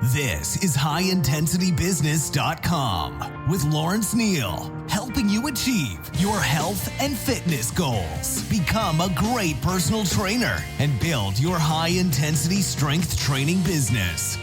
This is HighIntensityBusiness.com with Lawrence Neal, helping you achieve your health and fitness goals. Become a great personal trainer and build your high-intensity strength training business.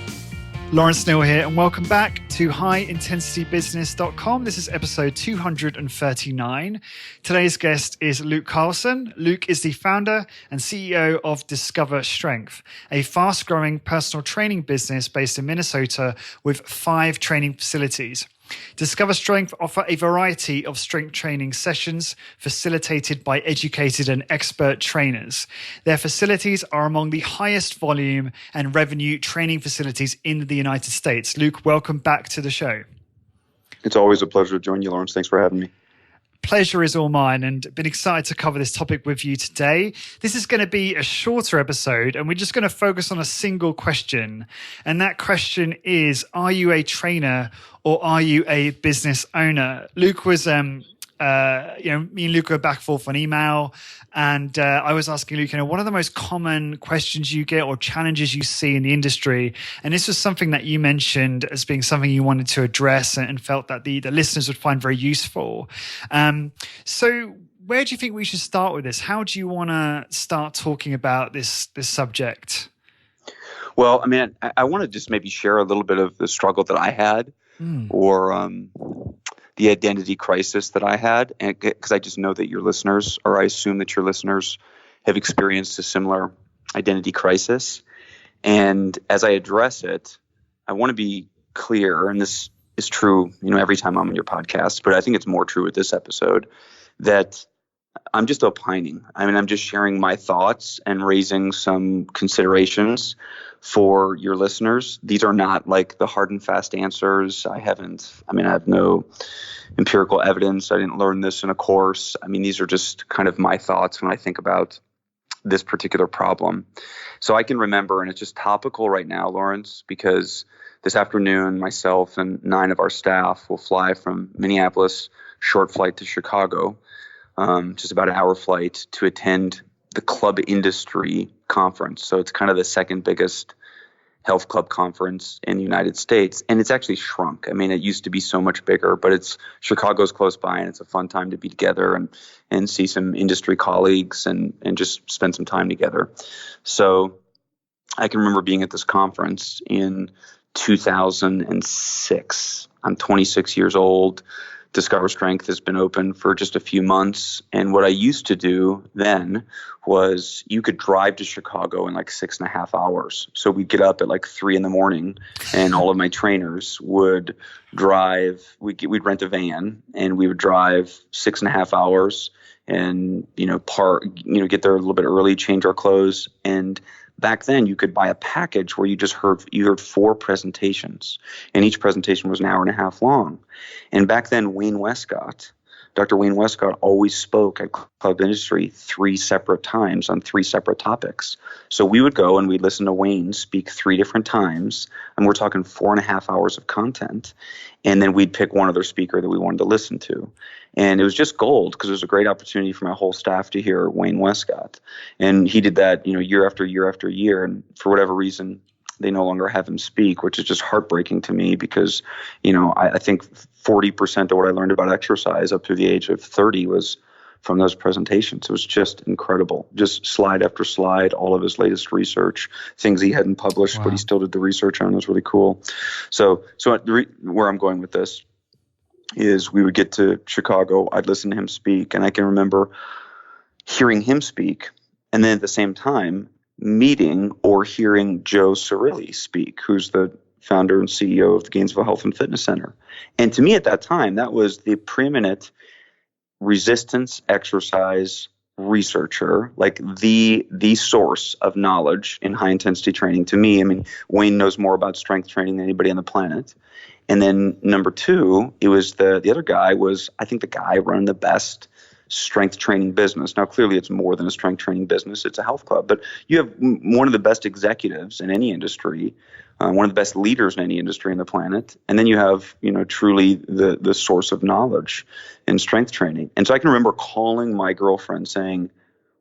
Lawrence Neal here, and welcome back to HighIntensityBusiness.com. This is episode 239. Today's guest is Luke Carlson. Luke is the founder and CEO of Discover Strength, a fast-growing personal training business based in Minnesota with 5 training facilities. Discover Strength offer a variety of strength training sessions facilitated by educated and expert trainers. Their facilities are among the highest volume and revenue training facilities in the United States. Luke, welcome back to the show. It's always a pleasure to join you, Lawrence. Thanks for having me. Pleasure is all mine, and been excited to cover this topic with you today. This is going to be a shorter episode, and we're just going to focus on a single question. And that question is, are you a trainer or are you a business owner? Luke was, me and Luke were back and forth on email, and I was asking Luke, what are the most common questions you get or challenges you see in the industry? And this was something that you mentioned as being something you wanted to address and felt that the listeners would find very useful. So where do you think we should start with this? How do you want to start talking about this subject? Well, I want to just maybe share a little bit of the struggle that I had or the identity crisis that I had, because I just know that your listeners, or I assume that your listeners, have experienced a similar identity crisis. And as I address it, I want to be clear, and this is true, every time I'm on your podcast, but I think it's more true with this episode, that I'm just opining. I'm just sharing my thoughts and raising some considerations for your listeners. These are not like the hard and fast answers. I have no empirical evidence. I didn't learn this in a course. These are just kind of my thoughts when I think about this particular problem. So I can remember, and it's just topical right now, Lawrence, because this afternoon, myself and 9 of our staff will fly from Minneapolis, short flight to Chicago, just about an hour flight, to attend the club industry conference. So it's kind of the second biggest health club conference in the United States. And it's actually shrunk. It used to be so much bigger, but Chicago's close by, and it's a fun time to be together and see some industry colleagues and just spend some time together. So I can remember being at this conference in 2006. I'm 26 years old. Discover Strength has been open for just a few months. And what I used to do then was you could drive to Chicago in like 6.5 hours. So we'd get up at like 3 a.m, and all of my trainers would drive. We'd rent a van, and we would drive 6.5 hours and, get there a little bit early, change our clothes. And back then, you could buy a package where you heard 4 presentations, and each presentation was an hour and a half long. And back then, Dr. Wayne Westcott always spoke at club industry 3 separate times on 3 separate topics. So we would go and we'd listen to Wayne speak 3 different times, and we're talking 4.5 hours of content. And then we'd pick one other speaker that we wanted to listen to. And it was just gold, because it was a great opportunity for my whole staff to hear Wayne Westcott. And he did that, year after year after year. And for whatever reason, they no longer have him speak, which is just heartbreaking to me, because, I think 40% of what I learned about exercise up to the age of 30 was from those presentations. It was just incredible. Just slide after slide, all of his latest research, things he hadn't published, But he still did the research on. It was really cool. So where I'm going with this is we would get to Chicago, I'd listen to him speak, and I can remember hearing him speak, and then at the same time meeting or hearing Joe Cirilli speak, who's the founder and CEO of the Gainesville Health and Fitness Center. And to me at that time, that was the preeminent resistance exercise researcher, like the source of knowledge in high intensity training to me. Wayne knows more about strength training than anybody on the planet. And then number 2, it was the other guy was, I think, the guy running the best strength training business. Now, clearly it's more than a strength training business. It's a health club, but you have one of the best executives in any industry, one of the best leaders in any industry on the planet. And then you have, truly the source of knowledge in strength training. And so I can remember calling my girlfriend saying,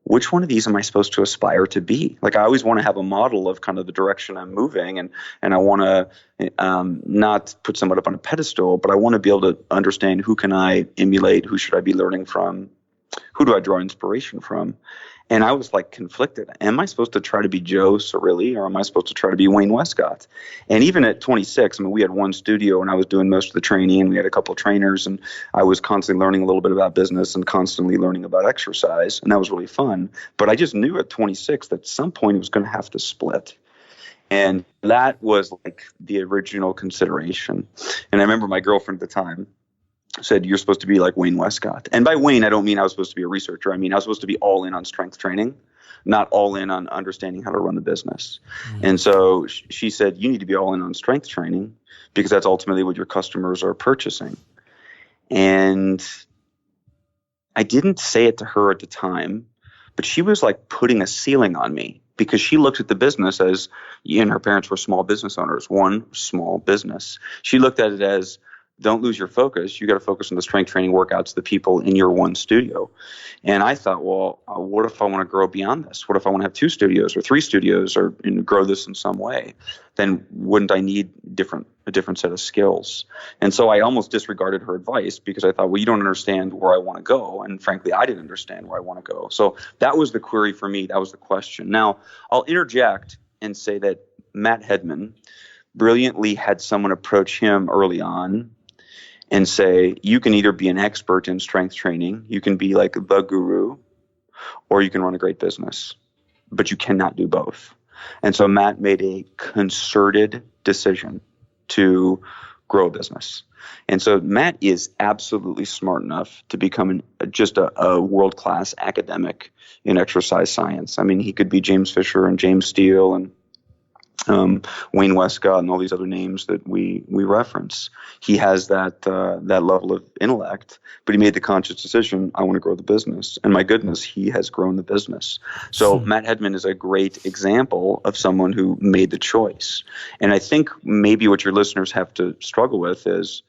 which one of these am I supposed to aspire to be? Like, I always want to have a model of kind of the direction I'm moving, and I want to not put someone up on a pedestal, but I want to be able to understand who can I emulate, who should I be learning from, who do I draw inspiration from? And I was like conflicted. Am I supposed to try to be Joe Cirilli, or am I supposed to try to be Wayne Westcott? And even at 26, I mean, we had one studio and I was doing most of the training, and we had a couple of trainers, and I was constantly learning a little bit about business and constantly learning about exercise. And that was really fun. But I just knew at 26 that at some point it was going to have to split. And that was like the original consideration. And I remember my girlfriend at the time said, you're supposed to be like Wayne Westcott. And by Wayne, I don't mean I was supposed to be a researcher. I mean, I was supposed to be all in on strength training, not all in on understanding how to run the business. Mm-hmm. And so she said, you need to be all in on strength training because that's ultimately what your customers are purchasing. And I didn't say it to her at the time, but she was like putting a ceiling on me because she looked at the business as, and her parents were small business owners, one small business. She looked at it as, don't lose your focus. You got to focus on the strength training workouts, the people in your one studio. And I thought, well, what if I want to grow beyond this? What if I want to have 2 studios or 3 studios or grow this in some way? Then wouldn't I need a different set of skills? And so I almost disregarded her advice because I thought, well, you don't understand where I want to go. And frankly, I didn't understand where I want to go. So that was the query for me. That was the question. Now, I'll interject and say that Matt Hedman brilliantly had someone approach him early on and say, you can either be an expert in strength training, you can be like the guru, or you can run a great business, but you cannot do both. And so Matt made a concerted decision to grow a business. And so Matt is absolutely smart enough to become just a world-class academic in exercise science. I mean, he could be James Fisher and James Steele and Wayne Westcott and all these other names that we reference. He has that level of intellect, but he made the conscious decision, I want to grow the business. And my goodness, he has grown the business. So Matt Hedman is a great example of someone who made the choice. And I think maybe what your listeners have to struggle with is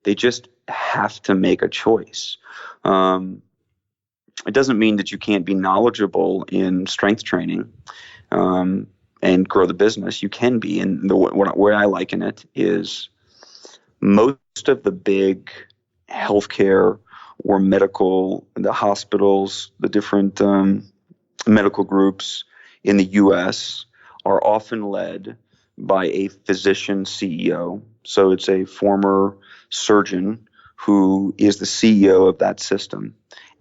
they just have to make a choice. It doesn't mean that you can't be knowledgeable in strength training. And grow the business. You can be. And the where I liken it is most of the big healthcare or medical, the hospitals, the different medical groups in the U.S. are often led by a physician CEO. So it's a former surgeon who is the CEO of that system.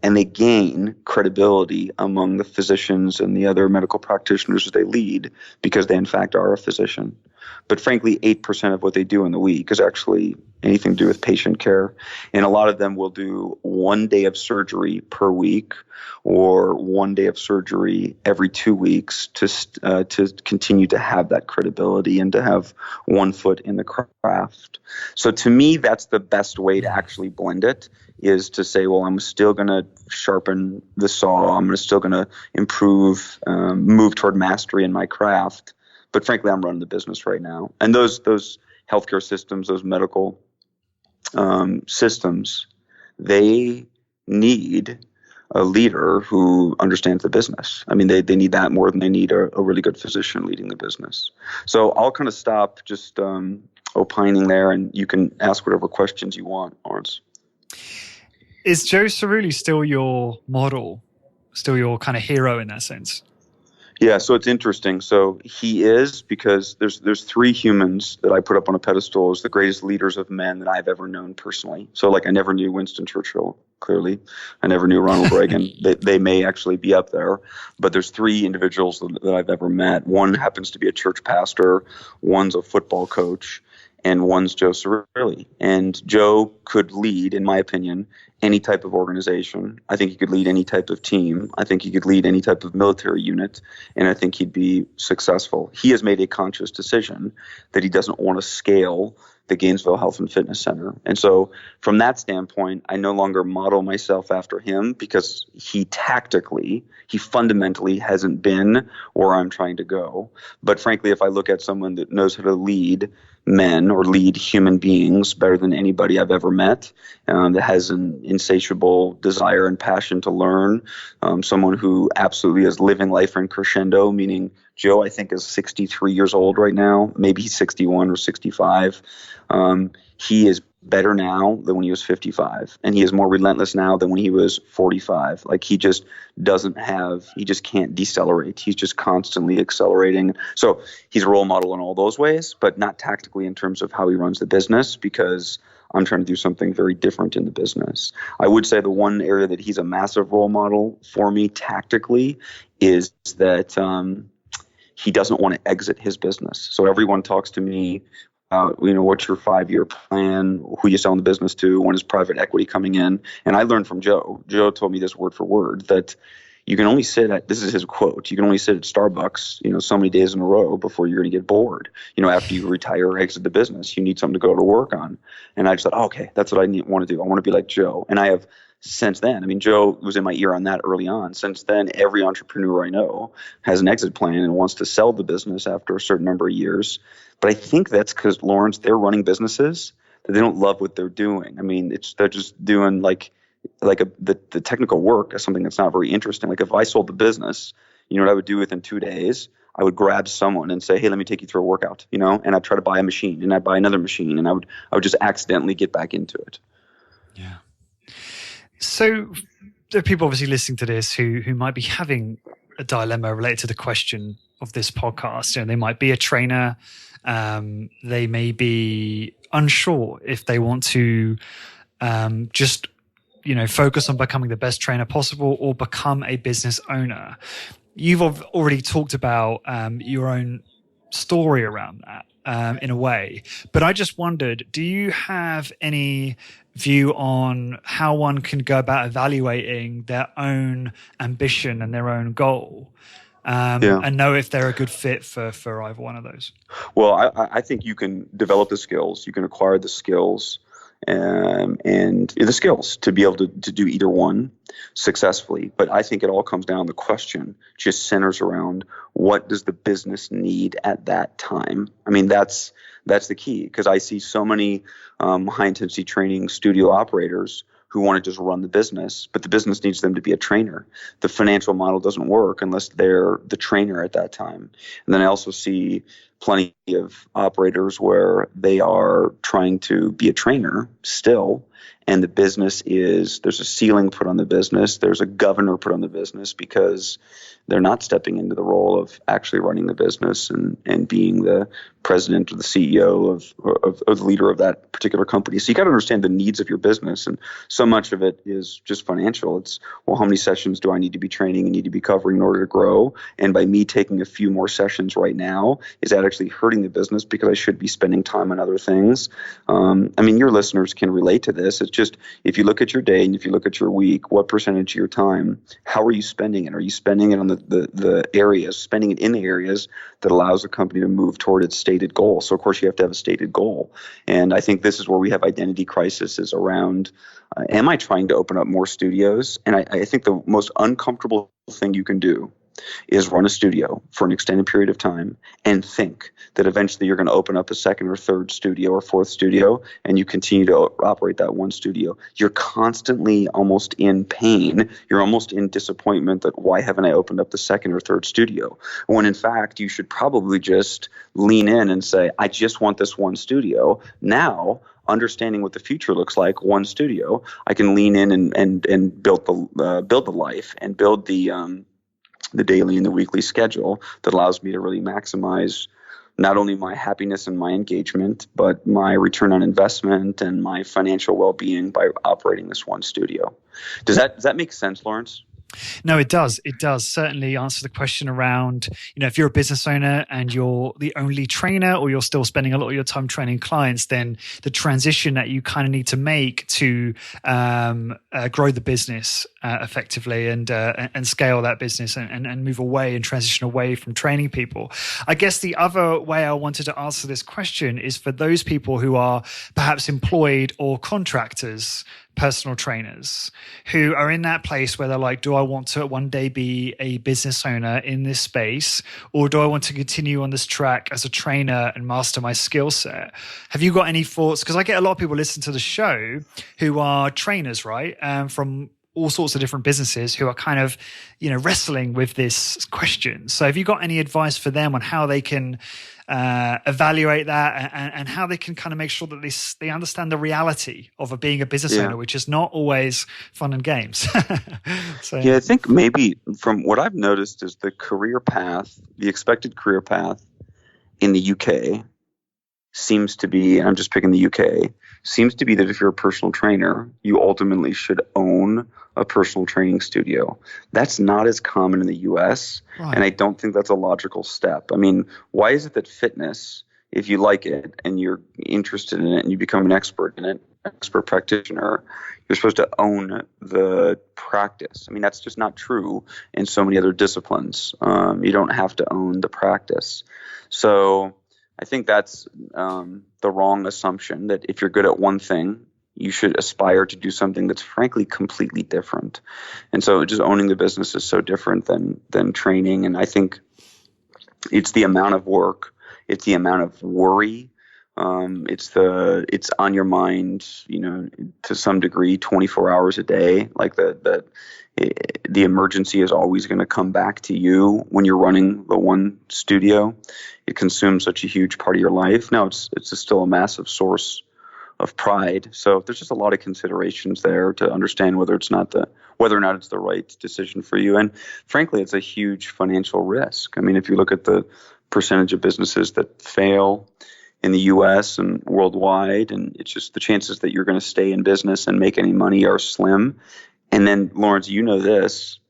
And they gain credibility among the physicians and the other medical practitioners that they lead because they, in fact, are a physician. But frankly, 8% of what they do in the week is actually anything to do with patient care. And a lot of them will do 1 day of surgery per week or 1 day of surgery every 2 weeks to continue to have that credibility and to have one foot in the craft. So to me, that's the best way to actually blend it, is to say, well, I'm still going to sharpen the saw. I'm still going to improve, move toward mastery in my craft. But frankly, I'm running the business right now. And those healthcare systems, those medical systems, they need a leader who understands the business. I mean, they need that more than they need a really good physician leading the business. So I'll kind of stop just opining there, and you can ask whatever questions you want, Lawrence. Is Joe Cirilli still your model, still your kind of hero in that sense? Yeah, so it's interesting. So he is, because there's 3 humans that I put up on a pedestal as the greatest leaders of men that I've ever known personally. So like I never knew Winston Churchill, clearly. I never knew Ronald Reagan. They may actually be up there. But there's 3 individuals that I've ever met. One happens to be a church pastor. One's a football coach. And one's Joe Cirilli. And Joe could lead, in my opinion, any type of organization. I think he could lead any type of team. I think he could lead any type of military unit. And I think he'd be successful. He has made a conscious decision that he doesn't want to scale the Gainesville Health and Fitness Center. And so from that standpoint, I no longer model myself after him because he fundamentally hasn't been where I'm trying to go. But frankly, if I look at someone that knows how to lead men or lead human beings better than anybody I've ever met, that has an insatiable desire and passion to learn, someone who absolutely is living life in crescendo, meaning Joe, I think, is 63 years old right now. Maybe he's 61 or 65. He is better now than when he was 55. And he is more relentless now than when he was 45. Like he just can't decelerate. He's just constantly accelerating. So he's a role model in all those ways, but not tactically in terms of how he runs the business, because I'm trying to do something very different in the business. I would say the one area that he's a massive role model for me tactically is that he doesn't want to exit his business. So everyone talks to me, what's your 5-year plan? Who you selling the business to? When is private equity coming in? And I learned from Joe. Joe told me this word for word, that you can only this is his quote, you can only sit at Starbucks, so many days in a row before you're going to get bored. After you retire or exit the business, you need something to go to work on. And I just thought, okay, that's what I want to do. I want to be like Joe. And I have since then, Joe was in my ear on that early on. Since then, every entrepreneur I know has an exit plan and wants to sell the business after a certain number of years. But I think that's because, Lawrence, they're running businesses that they don't love what they're doing. They're just doing the technical work as something that's not very interesting. Like if I sold the business, what I would do within 2 days? I would grab someone and say, hey, let me take you through a workout, and I'd try to buy a machine, and I'd buy another machine, and I would just accidentally get back into it. Yeah. So there are people obviously listening to this who might be having a dilemma related to the question of this podcast. They might be a trainer. They may be unsure if they want to just focus on becoming the best trainer possible or become a business owner. You've already talked about your own story around that in a way, but I just wondered, do you have any view on how one can go about evaluating their own ambition and their own goal and know if they're a good fit for either one of those? Well, I think you can develop the skills, you can acquire the skills, and the skills to be able to do either one successfully. But I think it all comes down, the question just centers around, what does the business need at that time? That's the key, because I see so many high intensity training studio operators who want to just run the business, but the business needs them to be a trainer. The financial model doesn't work unless they're the trainer at that time. And then I also see plenty of operators where they are trying to be a trainer still, and the business there's a ceiling put on the business, there's a governor put on the business, because they're not stepping into the role of actually running the business and being the president or the CEO of the leader of that particular company. So you got to understand the needs of your business, and so much of it is just financial. It's, well, how many sessions do I need to be training and need to be covering in order to grow? And by me taking a few more sessions right now, is that actually hurting the business because I should be spending time on other things? Your listeners can relate to this. It's just, if you look at your day and if you look at your week, what percentage of your time, how are you spending it? Are you spending it on the areas, spending it in the areas that allows the company to move toward its stated goal? So of course you have to have a stated goal. And I think this is where we have identity crises around, am I trying to open up more studios? And I think the most uncomfortable thing you can do is run a studio for an extended period of time and think that eventually you're going to open up a second or third studio or fourth studio, and you continue to operate that one studio. You're constantly almost in pain. You're almost in disappointment that, why haven't I opened up the second or third studio? When in fact, you should probably just lean in and say, I just want this one studio. Now, understanding what the future looks like, one studio, I can lean in and build the life and build the daily and the weekly schedule that allows me to really maximize not only my happiness and my engagement, but my return on investment and my financial well-being by operating this one studio. Does that make sense, Lawrence? No, it does. It does certainly answer the question around, if you're a business owner and you're the only trainer, or you're still spending a lot of your time training clients, then the transition that you kind of need to make to grow the business effectively and scale that business and move away and transition away from training people. I guess the other way I wanted to answer this question is for those people who are perhaps employed or contractors, personal trainers, who are in that place where they're like, do I I want to one day be a business owner in this space, or do I want to continue on this track as a trainer and master my skill set? Have you got any thoughts? Because I get a lot of people listen to the show who are trainers, right? From all sorts of different businesses who are kind of, wrestling with this question. So have you got any advice for them on how they can evaluate that and how they can kind of make sure that they understand the reality of being a business owner, which is not always fun and games? I think maybe from what I've noticed is the expected career path in the UK seems to be, and I'm just picking the UK, seems to be that if you're a personal trainer, you ultimately should own a personal training studio. That's not as common in the US, right. And I don't think that's a logical step. I mean, why is it that fitness, if you like it and you're interested in it and you become an expert in it, expert practitioner, you're supposed to own the practice? I mean, that's just not true in so many other disciplines. You don't have to own the practice. So I think that's the wrong assumption, that if you're good at one thing, you should aspire to do something that's frankly completely different. And so just owning the business is so different than training. And I think it's the amount of work, it's the amount of worry, it's on your mind, to some degree, 24 hours a day. Like the emergency is always going to come back to you when you're running the one studio. It consumes such a huge part of your life. Now it's still a massive source of pride. So there's just a lot of considerations there to understand whether or not it's the right decision for you. And frankly, it's a huge financial risk. I mean, if you look at the percentage of businesses that fail in the US and worldwide, and it's just the chances that you're going to stay in business and make any money are slim. And then, Lawrence, this,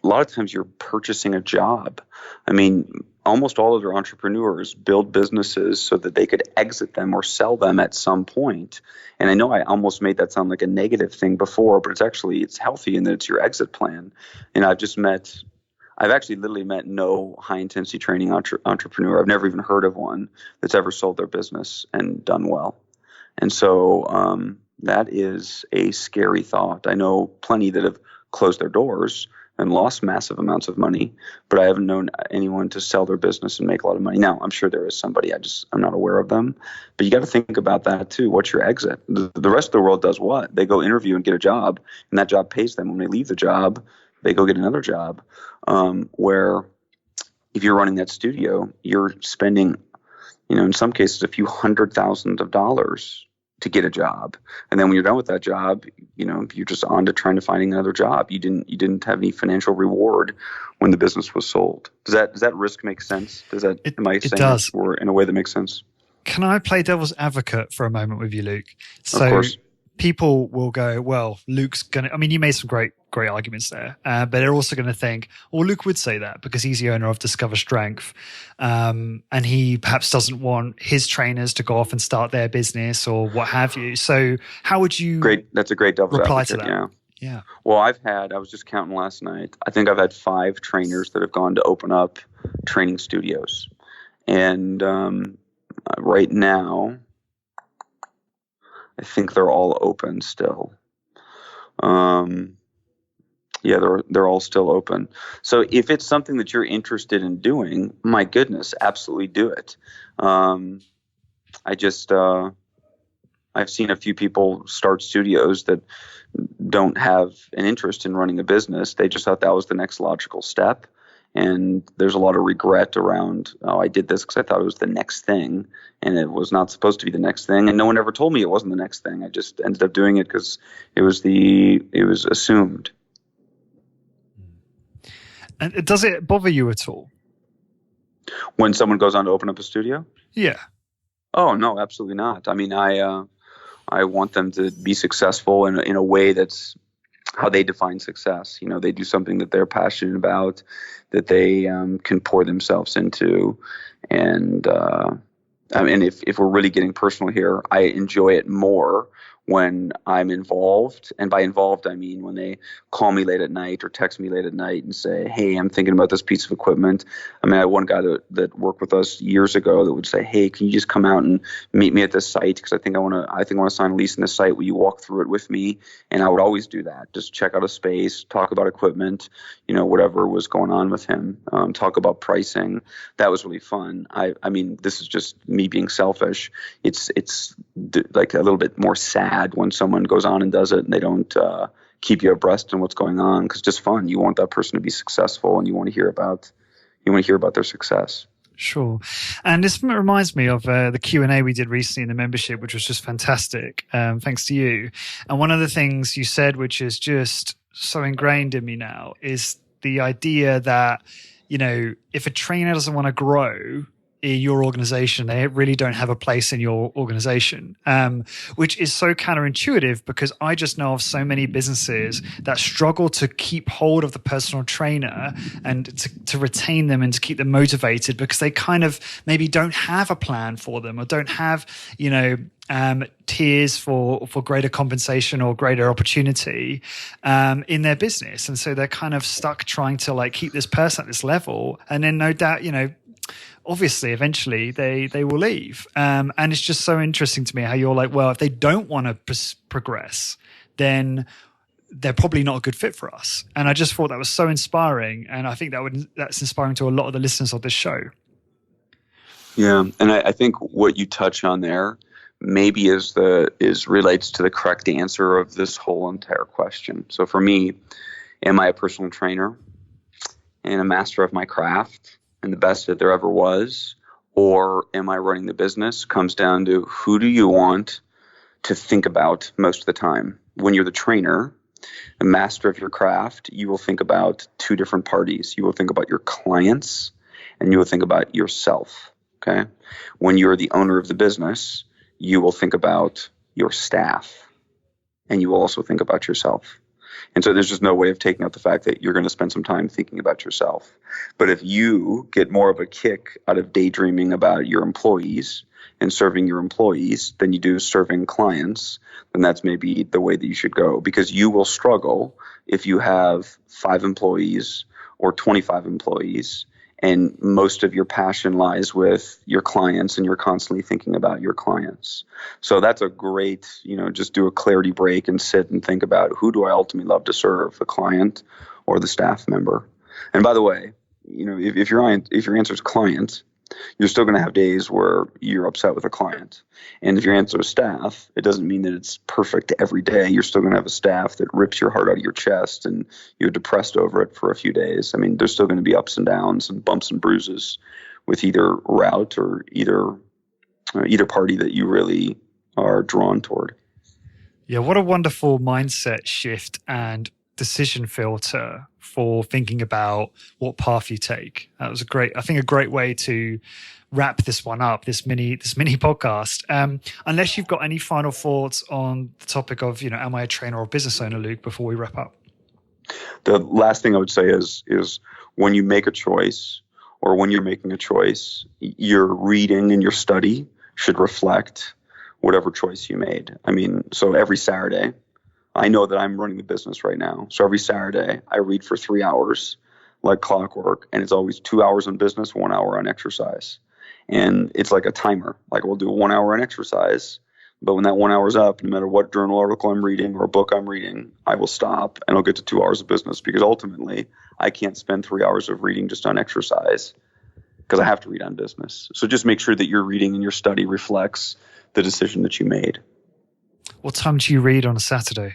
a lot of times you're purchasing a job. I mean, almost all of their entrepreneurs build businesses so that they could exit them or sell them at some point. And I know I almost made that sound like a negative thing before, but it's healthy in that it's your exit plan. And I've actually literally met no high intensity training entrepreneur. I've never even heard of one that's ever sold their business and done well. And so that is a scary thought. I know plenty that have closed their doors and lost massive amounts of money, but I haven't known anyone to sell their business and make a lot of money. Now, I'm sure there is somebody, I'm not aware of them, but you got to think about that too. What's your exit? The rest of the world does what? They go interview and get a job, and that job pays them. When they leave the job, they go get another job, where if you're running that studio, you're spending, in some cases, a few $100,000s to get a job. And then when you're done with that job, you're just on to trying to find another job. You didn't have any financial reward when the business was sold. Does that risk make sense? Am I saying does. Or in a way that makes sense? Can I play devil's advocate for a moment with you, Luke? Of course. People will go, well, Luke's going to, you made some great arguments there, but they're also going to think, well, Luke would say that because he's the owner of Discover Strength, and he perhaps doesn't want his trainers to go off and start their business or what have you. So how would you That's a great devil's reply advocate, to that? Yeah. Well, I was just counting last night. I think I've had 5 trainers that have gone to open up training studios. And right now, I think they're all open still. They're all still open. So if it's something that you're interested in doing, my goodness, absolutely do it. I've seen a few people start studios that don't have an interest in running a business. They just thought that was the next logical step. And there's a lot of regret around, I did this because I thought it was the next thing, and it was not supposed to be the next thing. And no one ever told me it wasn't the next thing. I just ended up doing it because it was assumed. And does it bother you at all when someone goes on to open up a studio? Yeah. Oh no, absolutely not. I mean, I want them to be successful in a way that's how they define success. They do something that they're passionate about, that they can pour themselves into, and I mean, if we're really getting personal here, I enjoy it more when I'm involved. And by involved, I mean when they call me late at night or text me late at night and say, hey, I'm thinking about this piece of equipment. I mean, I had one guy that worked with us years ago that would say, hey, can you just come out and meet me at this site? Because I think I want to sign a lease in this site. Will you walk through it with me? And I would always do that. Just check out a space, talk about equipment, whatever was going on with him, talk about pricing. That was really fun. I mean, this is just me being selfish. It's like a little bit more sad when someone goes on and does it and they don't keep you abreast in what's going on, because it's just fun. You want that person to be successful, and you want to hear about their success. Sure. And this reminds me of the Q&A we did recently in the membership, which was just fantastic. Thanks to you. And one of the things you said, which is just so ingrained in me now, is the idea that, if a trainer doesn't want to grow in your organization, they really don't have a place in your organization, which is so counterintuitive, because I just know of so many businesses that struggle to keep hold of the personal trainer and to retain them and to keep them motivated, because they kind of maybe don't have a plan for them, or don't have, tiers for greater compensation or greater opportunity in their business. And so they're kind of stuck trying to keep this person at this level. And then no doubt, obviously, eventually they will leave. And it's just so interesting to me how you're like, well, if they don't want to progress, then they're probably not a good fit for us. And I just thought that was so inspiring. And I think that's inspiring to a lot of the listeners of this show. Yeah. And I think what you touch on there maybe relates to the correct answer of this whole entire question. So for me, am I a personal trainer and a master of my craft and the best that there ever was, or am I running the business? Comes down to, who do you want to think about most of the time? When you're the trainer, the master of your craft, you will think about two different parties. You will think about your clients, and you will think about yourself. Okay. When you're the owner of the business, you will think about your staff, and you will also think about yourself. And so there's just no way of taking out the fact that you're going to spend some time thinking about yourself. But if you get more of a kick out of daydreaming about your employees and serving your employees than you do serving clients, then that's maybe the way that you should go, because you will struggle if you have 5 employees or 25 employees and most of your passion lies with your clients and you're constantly thinking about your clients. So that's a great, just do a clarity break and sit and think about, who do I ultimately love to serve, the client or the staff member? And by the way, if your answer is client, you're still going to have days where you're upset with a client. And if your answer is staff, it doesn't mean that it's perfect every day. You're still going to have a staff that rips your heart out of your chest and you're depressed over it for a few days. I mean, there's still going to be ups and downs and bumps and bruises with either route or either party that you really are drawn toward. Yeah, what a wonderful mindset shift and decision filter for thinking about what path you take. That was a great way to wrap this one up, this mini podcast. Unless you've got any final thoughts on the topic of, am I a trainer or business owner, Luke, before we wrap up? The last thing I would say is when you make a choice, or when you're making a choice, your reading and your study should reflect whatever choice you made. I mean, so every Saturday, I know that I'm running the business right now. So every Saturday I read for 3 hours like clockwork, and it's always 2 hours on business, 1 hour on exercise. And it's like a timer. Like, we'll do 1 hour on exercise, but when that 1 hour's up, no matter what journal article I'm reading or book I'm reading, I will stop and I'll get to 2 hours of business, because ultimately I can't spend 3 hours of reading just on exercise, because I have to read on business. So just make sure that your reading and your study reflects the decision that you made. What time do you read on a Saturday?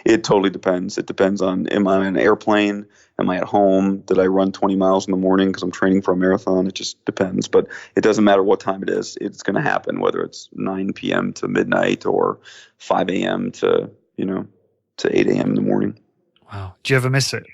It totally depends. It depends on, am I on an airplane? Am I at home? Did I run 20 miles in the morning because I'm training for a marathon? It just depends. But it doesn't matter what time it is. It's going to happen, whether it's 9 p.m. to midnight or 5 a.m. to 8 a.m. in the morning. Wow. Do you ever miss it?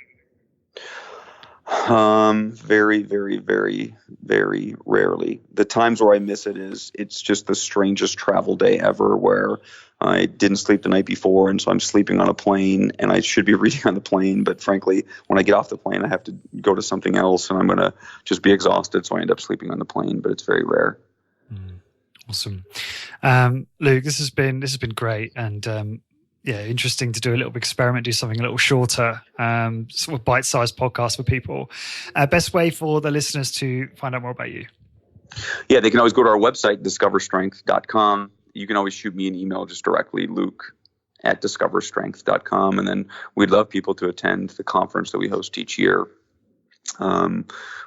Very, very, very, very rarely. The times where I miss it it's just the strangest travel day ever, where I didn't sleep the night before, and so I'm sleeping on a plane, and I should be reading on the plane, but frankly, when I get off the plane, I have to go to something else, and I'm going to just be exhausted, so I end up sleeping on the plane, but it's very rare. Awesome. Luke, this has been great. And interesting to do a little experiment, do something a little shorter, sort of bite-sized podcast for people. Best way for the listeners to find out more about you? Yeah, they can always go to our website, discoverstrength.com. You can always shoot me an email just directly, luke@discoverstrength.com. And then we'd love people to attend the conference that we host each year,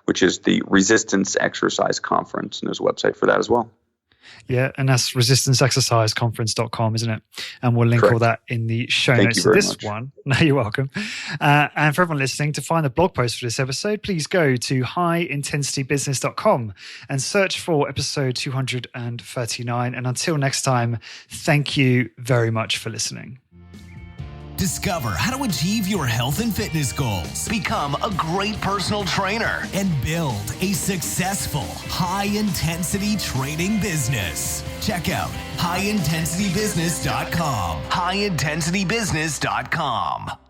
which is the Resistance Exercise Conference. And there's a website for that as well. Yeah, and that's resistanceexerciseconference.com, isn't it? And we'll link Correct. all that in the show Thank notes you to very this much. one. No, you're welcome. And for everyone listening, to find the blog post for this episode, please go to highintensitybusiness.com and search for episode 239. And until next time, thank you very much for listening. Discover how to achieve your health and fitness goals, become a great personal trainer, and build a successful, high-intensity training business. Check out highintensitybusiness.com. highintensitybusiness.com.